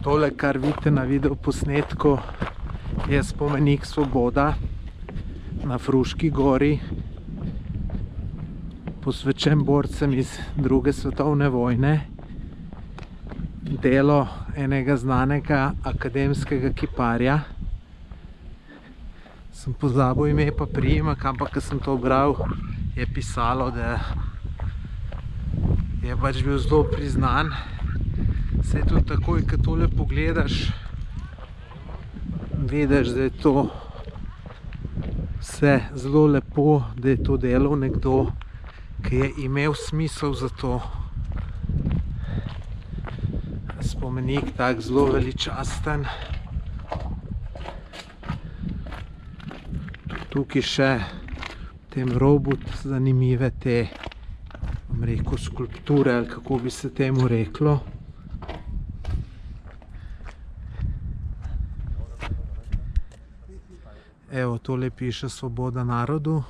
Tole, kar vidite na videoposnetku, je spomenik Svoboda na Fruški gori, posvečen borcem iz druge svetovne vojne. Delo enega znanega akademskega kiparja. Sem pozabil ime pa priimek, ampak ko sem to bral, je pisalo, da je pač bil zelo priznan. Saj tudi takoj, ko tole pogledaš, vidiš, da je to vse zelo lepo, da je to delal nekdo, ki je imel smisel za to. Spomenik tak zelo veličasten. Tukaj še v tem robu zanimive te, bom rekel, skulpture, ali kako bi se temu reklo. Evo, tole piše Svoboda narodu.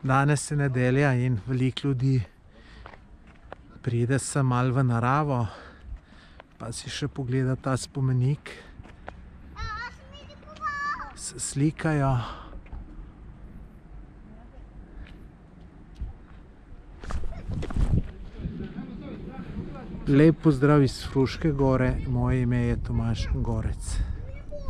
Danes je nedelja in veliko ljudi pride sem malo v naravo, pa si še pogleda ta spomenik. Se slikajo. Lep pozdrav iz Fruške gore, moje ime je Tomaž Gorec.